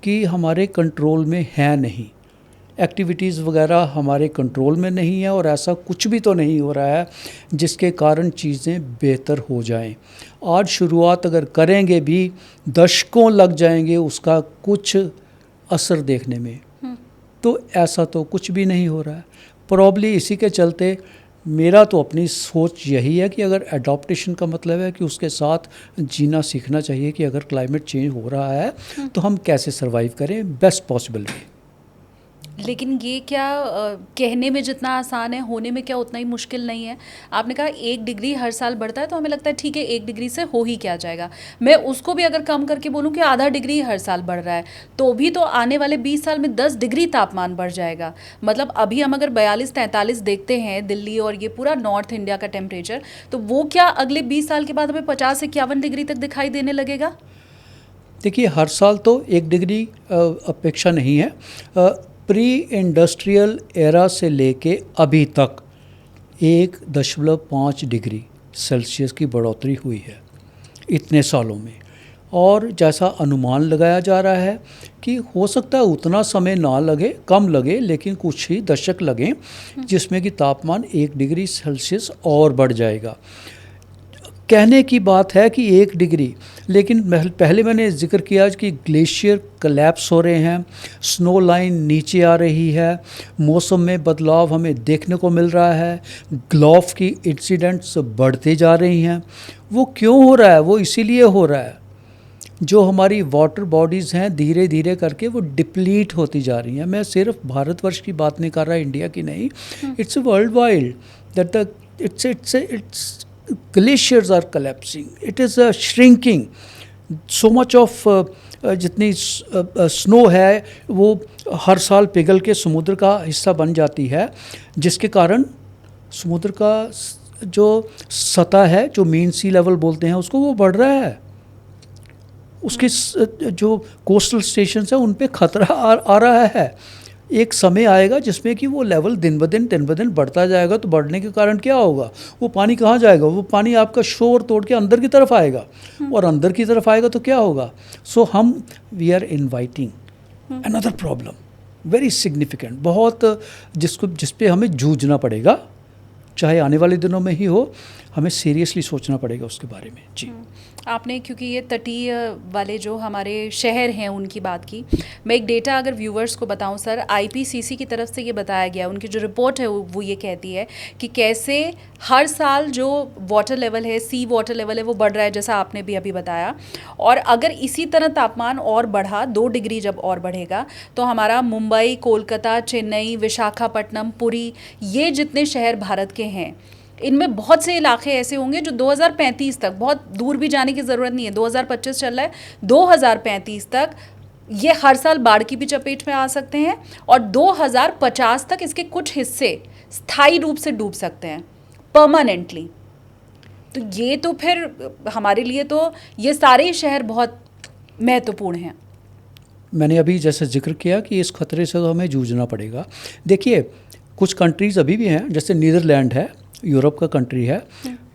कि हमारे कंट्रोल में है नहीं, एक्टिविटीज़ वगैरह हमारे कंट्रोल में नहीं है, और ऐसा कुछ भी तो नहीं हो रहा है जिसके कारण चीज़ें बेहतर हो जाएं। आज शुरुआत अगर करेंगे भी दशकों लग जाएंगे उसका कुछ असर देखने में, तो ऐसा तो कुछ भी नहीं हो रहा है। प्रॉब्ली इसी के चलते मेरा तो अपनी सोच यही है कि अगर एडॉप्टेशन का मतलब है कि उसके साथ जीना सीखना चाहिए, कि अगर क्लाइमेट चेंज हो रहा है तो हम कैसे सर्वाइव करें बेस्ट पॉसिबल वे। लेकिन ये क्या कहने में जितना आसान है, होने में क्या उतना ही मुश्किल नहीं है। आपने कहा 1 डिग्री हर साल बढ़ता है, तो हमें लगता है ठीक है 1 डिग्री से हो ही क्या जाएगा। मैं उसको भी अगर कम करके बोलूँ कि आधा डिग्री हर साल बढ़ रहा है, तो भी तो आने वाले 20 साल में 10 डिग्री तापमान बढ़ जाएगा। मतलब अभी हम अगर 42-43 देखते हैं दिल्ली और ये पूरा नॉर्थ इंडिया का टेम्परेचर, तो वो क्या अगले 20 साल के बाद हमें 50-51 डिग्री तक दिखाई देने लगेगा। देखिए, हर साल तो 1 डिग्री अपेक्षा नहीं है। प्री इंडस्ट्रियल एरा से लेके अभी तक 1.5 डिग्री सेल्सियस की बढ़ोतरी हुई है इतने सालों में। और जैसा अनुमान लगाया जा रहा है कि हो सकता है उतना समय ना लगे, कम लगे, लेकिन कुछ ही दशक लगें जिसमें कि तापमान 1 डिग्री सेल्सियस और बढ़ जाएगा। कहने की बात है कि 1 डिग्री, लेकिन पहले मैंने जिक्र किया कि ग्लेशियर कोलैप्स हो रहे हैं, स्नो लाइन नीचे आ रही है, मौसम में बदलाव हमें देखने को मिल रहा है, ग्लोफ की इंसिडेंट्स बढ़ते जा रही हैं। वो क्यों हो रहा है? वो इसीलिए हो रहा है जो हमारी वाटर बॉडीज़ हैं धीरे धीरे करके वो डिप्लीट होती जा रही हैं। मैं सिर्फ भारतवर्ष की बात नहीं कर रहा, इंडिया की नहीं, it's world wide that the it's glaciers are collapsing, it is shrinking, so much of जितनी स्नो है वो हर साल पिघल के समुद्र का हिस्सा बन जाती है, जिसके कारण समुद्र का जो सतह है, जो मीन सी लेवल बोलते हैं उसको, वो बढ़ रहा है। उसके जो कोस्टल स्टेशंस हैं उन पे खतरा आ रहा है। एक समय आएगा जिसमें कि वो लेवल दिन ब दिन बढ़ता जाएगा। तो बढ़ने के कारण क्या होगा? वो पानी कहाँ जाएगा? वो पानी आपका शोर तोड़ के अंदर की तरफ आएगा, और अंदर की तरफ आएगा तो क्या होगा? सो हम we are inviting another problem very significant, बहुत जिस पे हमें जूझना पड़ेगा, चाहे आने वाले दिनों में ही हो, हमें सीरियसली सोचना पड़ेगा उसके बारे में। जी, आपने क्योंकि ये तटीय वाले जो हमारे शहर हैं उनकी बात की, मैं एक डेटा अगर व्यूवर्स को बताऊं सर, आईपीसीसी की तरफ से ये बताया गया, उनकी जो रिपोर्ट है वो ये कहती है कि कैसे हर साल जो वाटर लेवल है, सी वाटर लेवल है, वो बढ़ रहा है, जैसा आपने भी अभी बताया। और अगर इसी तरह तापमान और बढ़ा, 2 डिग्री जब और बढ़ेगा, तो हमारा मुंबई, कोलकाता, चेन्नई, विशाखापट्टनम, पुरी, ये जितने शहर भारत के हैं, इनमें बहुत से इलाके ऐसे होंगे जो 2035 तक, बहुत दूर भी जाने की ज़रूरत नहीं है, 2025 चल रहा है, 2035 तक ये हर साल बाढ़ की भी चपेट में आ सकते हैं, और 2050 तक इसके कुछ हिस्से स्थायी रूप से डूब सकते हैं, परमानेंटली। तो ये तो फिर हमारे लिए तो ये सारे शहर बहुत महत्वपूर्ण हैं। मैंने अभी जैसे जिक्र किया कि इस खतरे से तो हमें जूझना पड़ेगा। देखिए, कुछ कंट्रीज़ अभी भी हैं, जैसे नीदरलैंड है, यूरोप का कंट्री है,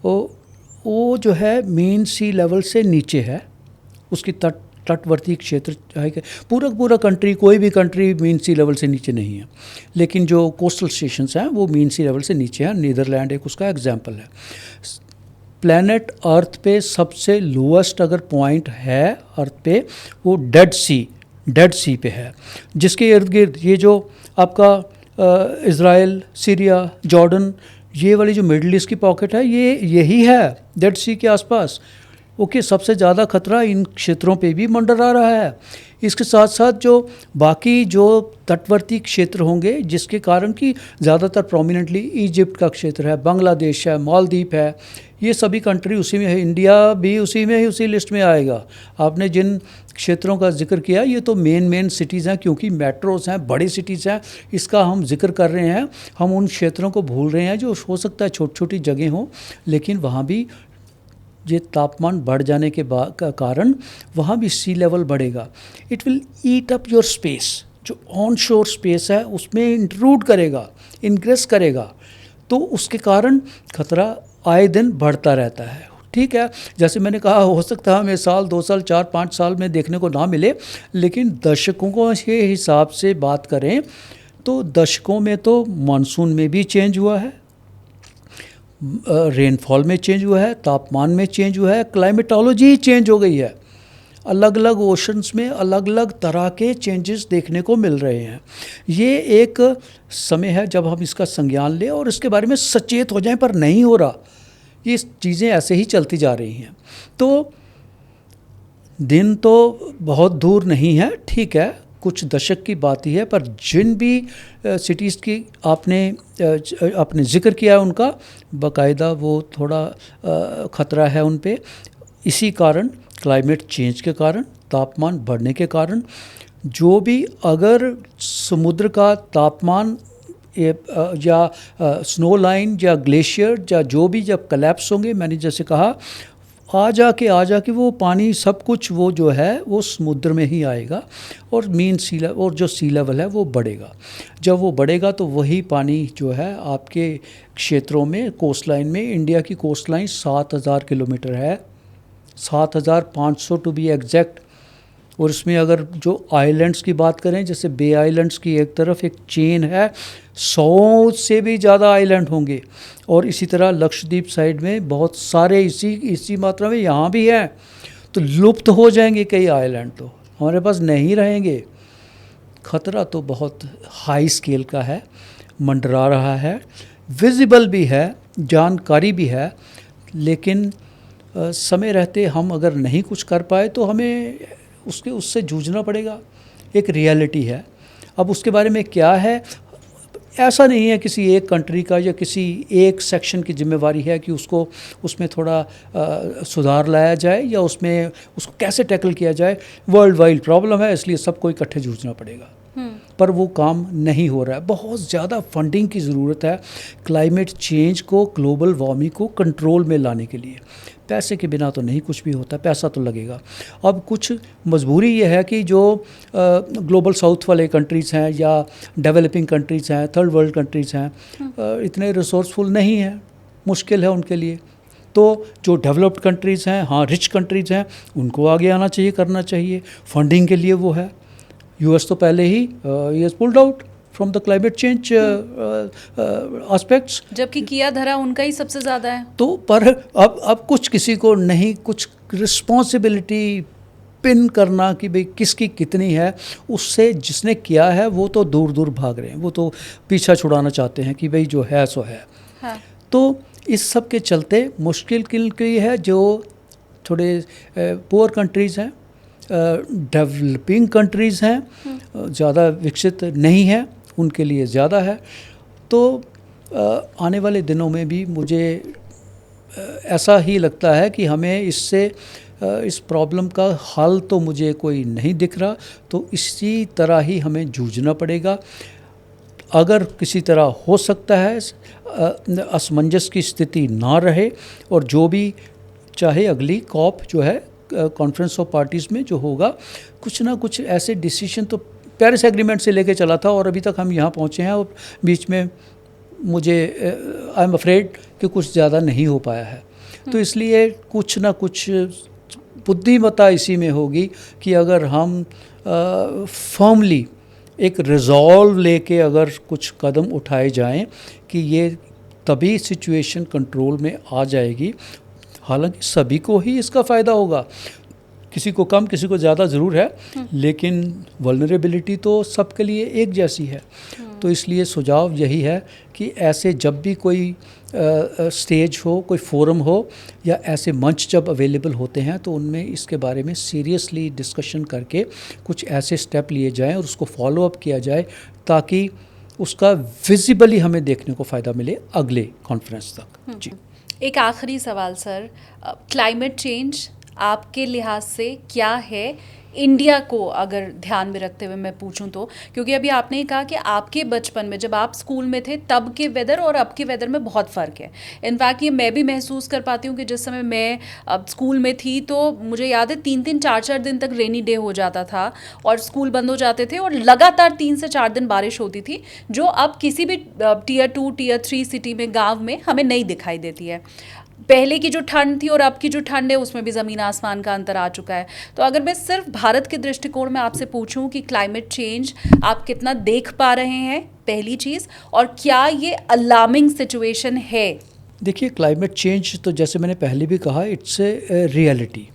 वो जो है मेन सी लेवल से नीचे है, उसकी तटवर्ती क्षेत्र है कि पूरा कंट्री, कोई भी कंट्री मीन सी लेवल से नीचे नहीं है, लेकिन जो कोस्टल स्टेशंस हैं वो मीन सी लेवल से नीचे हैं। नीदरलैंड एक उसका एग्जांपल है। प्लैनेट अर्थ पे सबसे लोएस्ट अगर पॉइंट है अर्थ पे, वो डेड सी पे है, जिसके इर्द गिर्द ये जो आपका इज़राइल, सीरिया, जॉर्डन, ये वाली जो मिडल ईस्ट की पॉकेट है, ये यही है डेड सी के आसपास। ओके, सबसे ज़्यादा खतरा इन क्षेत्रों पे भी मंडरा रहा है। इसके साथ साथ जो बाकी जो तटवर्ती क्षेत्र होंगे, जिसके कारण कि ज़्यादातर प्रोमिनेंटली इजिप्ट का क्षेत्र है, बांग्लादेश है, मालदीव है, ये सभी कंट्री उसी में है। इंडिया भी उसी में ही, उसी लिस्ट में आएगा। आपने जिन क्षेत्रों का जिक्र किया, ये तो मेन सिटीज़ हैं, क्योंकि मेट्रोज़ हैं, बड़ी सिटीज़ हैं, इसका हम जिक्र कर रहे हैं। हम उन क्षेत्रों को भूल रहे हैं जो हो सकता है छोटी छोटी जगह हों, लेकिन वहाँ भी ये तापमान बढ़ जाने के कारण वहाँ भी सी लेवल बढ़ेगा। It will eat up your space, जो ऑन शोर स्पेस है उसमें इंट्रूड करेगा, इंग्रेस करेगा, तो उसके कारण खतरा आए दिन बढ़ता रहता है। ठीक है, जैसे मैंने कहा, हो सकता है हमें साल, 2 साल, 4-5 साल में देखने को ना मिले, लेकिन दशकों के हिसाब से बात करें तो दशकों में तो मानसून में भी चेंज हुआ है, रेनफॉल में चेंज हुआ है, तापमान में चेंज हुआ है, क्लाइमेटोलॉजी चेंज हो गई है। अलग अलग ओशंस में अलग अलग तरह के चेंजेस देखने को मिल रहे हैं। ये एक समय है जब हम इसका संज्ञान लें और इसके बारे में सचेत हो जाएं, पर नहीं हो रहा। ये चीज़ें ऐसे ही चलती जा रही हैं। तो दिन तो बहुत दूर नहीं है, ठीक है, कुछ दशक की बात ही है, पर जिन भी सिटीज़ की आपने जिक्र किया है, उनका बाकायदा वो थोड़ा ख़तरा है उन पे। इसी कारण, क्लाइमेट चेंज के कारण, तापमान बढ़ने के कारण, जो भी अगर समुद्र का तापमान या स्नो लाइन या ग्लेशियर या जो भी जब कलेप्स होंगे, मैंने जैसे कहा, आ जाके वो पानी सब कुछ वो जो है वो समुद्र में ही आएगा और मेन सी लेवल और जो सी लेवल है वो बढ़ेगा। जब वो बढ़ेगा तो वही पानी जो है आपके क्षेत्रों में, कोस्ट लाइन में, इंडिया की कोस्ट लाइन 7,000 किलोमीटर है, 7,500 टू बी एग्जैक्ट। और इसमें अगर जो आइलैंड्स की बात करें, जैसे बे आइलैंड्स की एक तरफ एक चेन है, 100 से भी ज़्यादा आइलैंड होंगे, और इसी तरह लक्षद्वीप साइड में बहुत सारे इसी मात्रा में यहाँ भी हैं। तो लुप्त हो जाएंगे कई आइलैंड, तो हमारे पास नहीं रहेंगे। खतरा तो बहुत हाई स्केल का है, मंडरा रहा है, विजिबल भी है, जानकारी भी है, लेकिन समय रहते हम अगर नहीं कुछ कर पाए तो हमें उससे जूझना पड़ेगा। एक रियलिटी है। अब उसके बारे में क्या है, ऐसा नहीं है किसी एक कंट्री का या किसी एक सेक्शन की जिम्मेवारी है कि उसमें थोड़ा सुधार लाया जाए या उसको कैसे टैकल किया जाए। वर्ल्ड वाइड प्रॉब्लम है, इसलिए सबको इकट्ठे जूझना पड़ेगा, पर वो काम नहीं हो रहा है। बहुत ज़्यादा फंडिंग की ज़रूरत है क्लाइमेट चेंज को, ग्लोबल वार्मिंग को कंट्रोल में लाने के लिए। पैसे के बिना तो नहीं कुछ भी होता, पैसा तो लगेगा। अब कुछ मजबूरी ये है कि जो ग्लोबल साउथ वाले कंट्रीज़ हैं या डेवलपिंग कंट्रीज़ हैं, थर्ड वर्ल्ड कंट्रीज़ हैं, इतने रिसोर्सफुल नहीं हैं, मुश्किल है उनके लिए। तो जो डेवलप्ड कंट्रीज़ हैं, हाँ रिच कंट्रीज़ हैं, उनको आगे आना चाहिए, करना चाहिए। फंडिंग के लिए वो है। यूएस तो पहले he has pulled out from the climate change aspects, जबकि किया धरा उनका ही सबसे ज़्यादा है। तो पर अब कुछ किसी को नहीं, कुछ रिस्पॉन्सिबिलिटी पिन करना कि भाई किसकी कितनी है, उससे जिसने किया है वो तो दूर दूर भाग रहे हैं, वो तो पीछा छुड़ाना चाहते हैं कि भाई जो है सो है। हाँ। तो इस सब के चलते मुश्किल की है जो थोड़े पुअर कंट्रीज़ हैं, डेवलपिंग कंट्रीज़ हैं, ज़्यादा विकसित नहीं है, उनके लिए ज़्यादा है। तो आने वाले दिनों में भी मुझे ऐसा ही लगता है कि हमें इस प्रॉब्लम का हल तो मुझे कोई नहीं दिख रहा, तो इसी तरह ही हमें जूझना पड़ेगा। अगर किसी तरह हो सकता है असमंजस की स्थिति ना रहे, और जो भी चाहे अगली कॉप जो है कॉन्फ्रेंस ऑफ पार्टीज़ में जो होगा, कुछ ना कुछ ऐसे डिसीजन तो पेरिस एग्रीमेंट से लेके चला था और अभी तक हम यहाँ पहुँचे हैं और बीच में मुझे आई एम अफ्रेड कि कुछ ज़्यादा नहीं हो पाया है। तो इसलिए कुछ ना कुछ बुद्धिमत्ता इसी में होगी कि अगर हम फर्मली एक रिजॉल्व लेके अगर कुछ कदम उठाए जाएं कि ये तभी सिचुएशन कंट्रोल में आ जाएगी। हालांकि सभी को ही इसका फ़ायदा होगा, किसी को कम किसी को ज़्यादा ज़रूर है, लेकिन वल्नरेबिलिटी तो सबके लिए एक जैसी है। तो इसलिए सुझाव यही है कि ऐसे जब भी कोई स्टेज हो, कोई फोरम हो या ऐसे मंच जब अवेलेबल होते हैं तो उनमें इसके बारे में सीरियसली डिस्कशन करके कुछ ऐसे स्टेप लिए जाएं और उसको फॉलो अप किया जाए ताकि उसका विजिबली हमें देखने को फ़ायदा मिले अगले कॉन्फ्रेंस तक। जी, एक आखिरी सवाल सर, क्लाइमेट चेंज आपके लिहाज से क्या है इंडिया को अगर ध्यान में रखते हुए मैं पूछूं तो, क्योंकि अभी आपने ही कहा कि आपके बचपन में जब आप स्कूल में थे तब के वेदर और अब के वेदर में बहुत फ़र्क है। इनफैक्ट ये मैं भी महसूस कर पाती हूँ कि जिस समय मैं स्कूल में थी तो मुझे याद है 3-4 दिन तक रेनी डे हो जाता था और स्कूल बंद हो जाते थे और लगातार 3 से 4 दिन बारिश होती थी, जो अब किसी भी टियर 2 टियर 3 सिटी में, गाँव में हमें नहीं दिखाई देती है। पहले की जो ठंड थी और अब की जो ठंड है उसमें भी ज़मीन आसमान का अंतर आ चुका है। तो अगर मैं सिर्फ भारत के दृष्टिकोण में आपसे पूछूं कि क्लाइमेट चेंज आप कितना देख पा रहे हैं, पहली चीज़, और क्या ये अलार्मिंग सिचुएशन है? देखिए, क्लाइमेट चेंज तो जैसे मैंने पहले भी कहा, इट्स ए रियलिटी,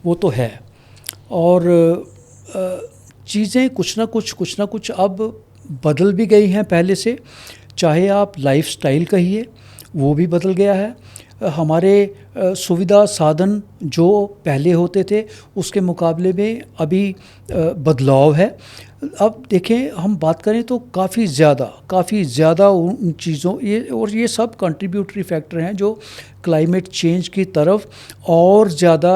वो तो है। और चीज़ें कुछ ना कुछ अब बदल भी गई हैं पहले से। चाहे आप लाइफस्टाइल कहिए, वो भी बदल गया है। हमारे सुविधा साधन जो पहले होते थे उसके मुकाबले में अभी बदलाव है। अब देखें, हम बात करें तो काफ़ी ज़्यादा उन चीज़ों ये सब कंट्रीब्यूटरी फैक्टर हैं जो क्लाइमेट चेंज की तरफ और ज़्यादा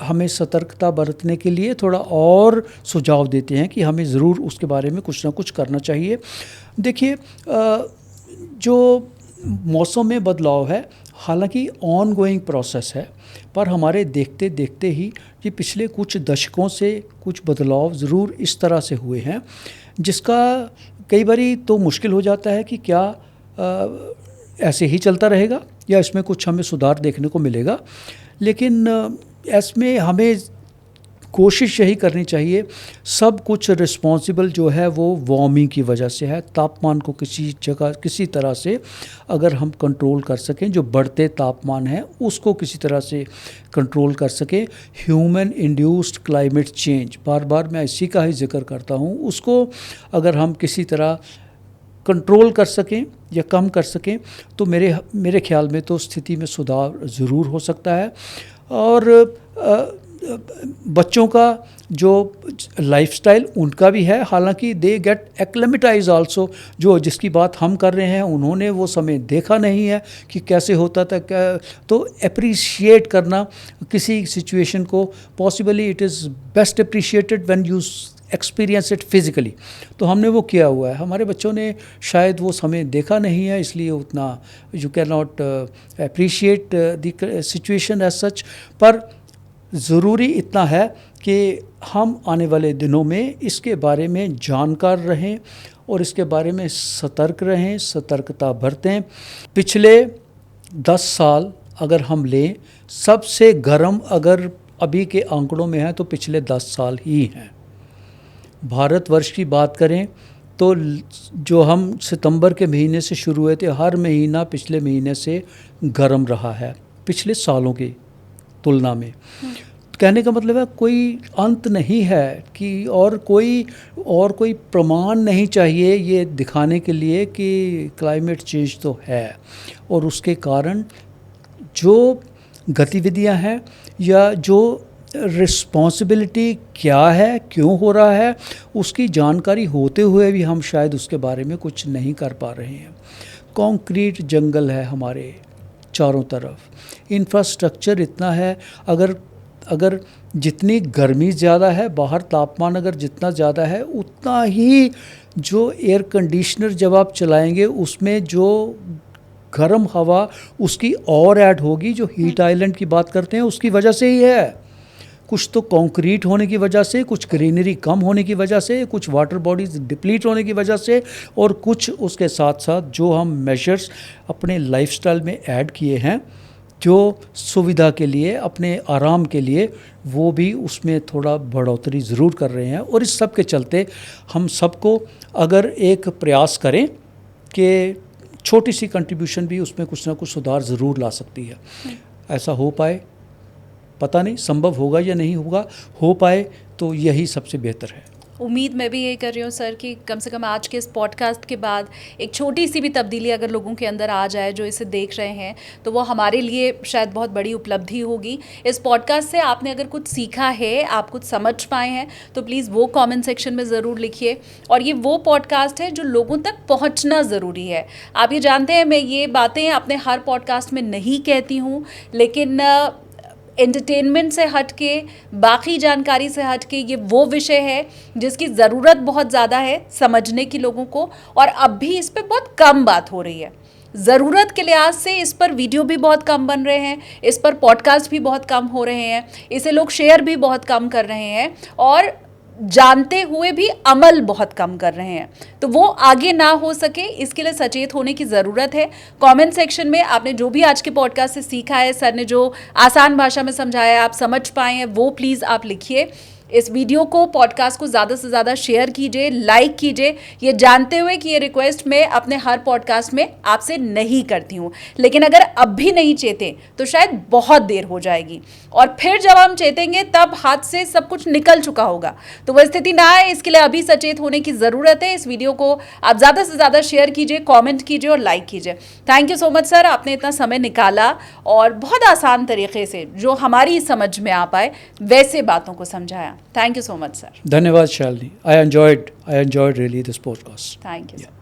हमें सतर्कता बरतने के लिए थोड़ा और सुझाव देते हैं कि हमें ज़रूर उसके बारे में कुछ ना कुछ करना चाहिए। देखिए, जो मौसम में बदलाव है, हालांकि ऑन गोइंग प्रोसेस है, पर हमारे देखते देखते ही ये पिछले कुछ दशकों से कुछ बदलाव ज़रूर इस तरह से हुए हैं जिसका कई बारी तो मुश्किल हो जाता है कि क्या ऐसे ही चलता रहेगा या इसमें कुछ हमें सुधार देखने को मिलेगा। लेकिन इसमें हमें कोशिश यही करनी चाहिए, सब कुछ रिस्पॉन्सिबल जो है वो वार्मिंग की वजह से है। तापमान को किसी तरह से अगर हम कंट्रोल कर सकें, जो बढ़ते तापमान है उसको किसी तरह से कंट्रोल कर सकें, ह्यूमन इंड्यूस्ड क्लाइमेट चेंज, बार बार मैं इसी का ही जिक्र करता हूँ, उसको अगर हम किसी तरह कंट्रोल कर सकें या कम कर सकें तो मेरे ख्याल में तो स्थिति में सुधार ज़रूर हो सकता है। और बच्चों का जो लाइफस्टाइल उनका भी है, हालांकि दे गेट एक्लेमेटाइज आल्सो। जिसकी बात हम कर रहे हैं उन्होंने वो समय देखा नहीं है कि कैसे होता था, तो अप्रिशिएट करना किसी सिचुएशन को, possibly it is best appreciated when you experience it physically. तो हमने वो किया हुआ है, हमारे बच्चों ने शायद वो समय देखा नहीं है, इसलिए उतना you can not appreciate the situation as such. पर ज़रूरी इतना है कि हम आने वाले दिनों में इसके बारे में जानकार रहें और इसके बारे में सतर्क रहें, सतर्कता बरतें। पिछले 10 साल अगर हम लें, सबसे गर्म अगर अभी के आंकड़ों में है तो पिछले 10 साल ही हैं। भारतवर्ष की बात करें तो जो हम सितंबर के महीने से शुरू हुए थे, हर महीना पिछले महीने से गर्म रहा है पिछले सालों की तुलना में। कहने का मतलब है कोई अंत नहीं है कि और कोई प्रमाण नहीं चाहिए ये दिखाने के लिए कि क्लाइमेट चेंज तो है, और उसके कारण जो गतिविधियां हैं या जो रिस्पॉन्सिबिलिटी क्या है, क्यों हो रहा है, उसकी जानकारी होते हुए भी हम शायद उसके बारे में कुछ नहीं कर पा रहे हैं। कंक्रीट जंगल है हमारे चारों तरफ, इंफ्रास्ट्रक्चर इतना है, अगर जितनी गर्मी ज़्यादा है, बाहर तापमान अगर जितना ज़्यादा है, उतना ही जो एयर कंडीशनर जब आप चलाएंगे उसमें जो गर्म हवा उसकी और ऐड होगी, जो हीट आइलैंड की बात करते हैं उसकी वजह से ही है। कुछ तो कंक्रीट होने की वजह से, कुछ ग्रीनरी कम होने की वजह से, कुछ वाटर बॉडीज डिप्लीट होने की वजह से, और कुछ उसके साथ साथ जो हम मेजर्स अपने लाइफस्टाइल में ऐड किए हैं जो सुविधा के लिए, अपने आराम के लिए, वो भी उसमें थोड़ा बढ़ोतरी ज़रूर कर रहे हैं। और इस सब के चलते हम सबको अगर एक प्रयास करें कि छोटी सी कंट्रीब्यूशन भी उसमें कुछ ना कुछ सुधार ज़रूर ला सकती है। ऐसा हो पाए, पता नहीं संभव होगा या नहीं होगा, हो पाए तो यही सबसे बेहतर है। उम्मीद मैं भी यही कर रही हूँ सर कि कम से कम आज के इस पॉडकास्ट के बाद एक छोटी सी भी तब्दीली अगर लोगों के अंदर आ जाए जो इसे देख रहे हैं, तो वो हमारे लिए शायद बहुत बड़ी उपलब्धि होगी। इस पॉडकास्ट से आपने अगर कुछ सीखा है, आप कुछ समझ पाए हैं, तो प्लीज़ वो कमेंट सेक्शन में ज़रूर लिखिए। और ये वो पॉडकास्ट है जो लोगों तक पहुँचना ज़रूरी है। आप ये जानते हैं मैं ये बातें अपने हर पॉडकास्ट में नहीं कहती हूँ, लेकिन एंटरटेनमेंट से हट के, बाकी जानकारी से हट के, ये वो विषय है जिसकी ज़रूरत बहुत ज़्यादा है समझने की लोगों को, और अब भी इस पे बहुत कम बात हो रही है। ज़रूरत के लिहाज से इस पर वीडियो भी बहुत कम बन रहे हैं, इस पर पॉडकास्ट भी बहुत कम हो रहे हैं, इसे लोग शेयर भी बहुत कम कर रहे हैं, और जानते हुए भी अमल बहुत कम कर रहे हैं। तो वो आगे ना हो सके, इसके लिए सचेत होने की ज़रूरत है। कमेंट सेक्शन में आपने जो भी आज के पॉडकास्ट से सीखा है, सर ने जो आसान भाषा में समझाया है, आप समझ पाए हैं, वो प्लीज़ आप लिखिए। इस वीडियो को, पॉडकास्ट को ज़्यादा से ज़्यादा शेयर कीजिए, लाइक कीजिए, ये जानते हुए कि ये रिक्वेस्ट मैं अपने हर पॉडकास्ट में आपसे नहीं करती हूँ। लेकिन अगर अब भी नहीं चेते तो शायद बहुत देर हो जाएगी, और फिर जब हम चेतेंगे तब हाथ से सब कुछ निकल चुका होगा। तो वह स्थिति ना आए, इसके लिए अभी सचेत होने की ज़रूरत है। इस वीडियो को आप ज़्यादा से ज़्यादा शेयर कीजिए, कॉमेंट कीजिए और लाइक कीजिए। Thank you so much sir, आपने इतना समय निकाला और बहुत आसान तरीके से, जो हमारी समझ में आ पाए वैसे बातों को समझाया। Thank you so much, sir. धन्यवाद Shalini. I enjoyed really this podcast. Thank you, sir.